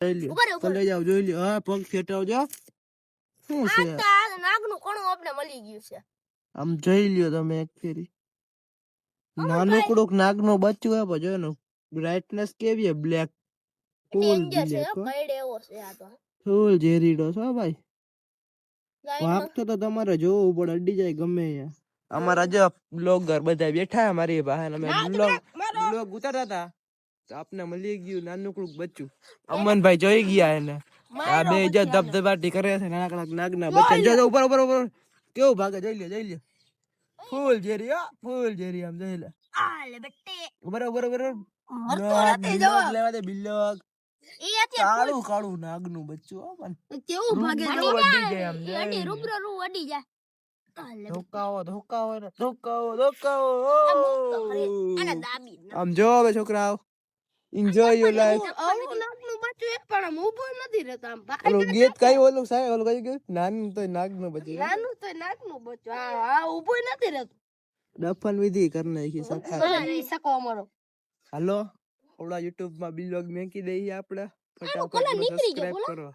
જોઈ લ્યો તો લઈ જાવ જોઈ લ્યો હા પગ ફેટાવજો શું છે આ નાગનું કોણું આપણે મળી ગયું છે આમ જોઈ લ્યો તમે એક ફેરી નાનકડું નાગનો બચ્ચું હે જો એનું બ્રાઇટનેસ કેવી હે બ્લેક ફૂલ બ્લેક કઈડે એવો છે આ તો ફૂલ ઝેરીડો છો ભાઈ વાગતો તો તમારે જોવું પડે અડી જાય ગમે યાર અમારા જો બ્લોગર બધા બેઠા અમારી પાસે અમે બ્લોગ ઉતારતા હતા તો આપને મળી ગયું નાનકડું બચ્ચું અમનભાઈ જોઈ ગયા એને આ બે જો ધબધબાટી કરે છે નાનકડા નાગના બચ્ચા જો ઉપર ઉપર ઉપર કેવું ભાગે જોઈ લ્યો ફૂલ ઝેરી હો ફૂલ ઝેરી આમ જોઈ લે આલે બેટે ઉપર ઉપર ઉપર મરતો નથી જો લેવા દે બિલ્લોગ ઈ કાળું કાળું નાગનું બચ્ચું હો પણ કેવું ભાગે અડી જાય આમ અડી રૂબરૂ અડી જાય ધોકાવો આના આમ જો હવે છોકરાઓ એન્જોય યોર લાઈફ આવું નાગનું બચ્ચું એક પણ આમ ઊભો નથી રહેતો આમ ઓલું ગીત કઈ ઓલું સાહેબ ઓલું કઈ ગયું નાનું તો નાગનું બચ્ચું નાનું તો નાગનું બચ્ચું આ ઊભો નથી રહેતો દફન વિધિ કરી નાખી સકો અમારો હાલો ઓલા YouTube માં બિલોગ મેકી દઈએ આપણે ફટાફટ સબસ્ક્રાઇબ કરો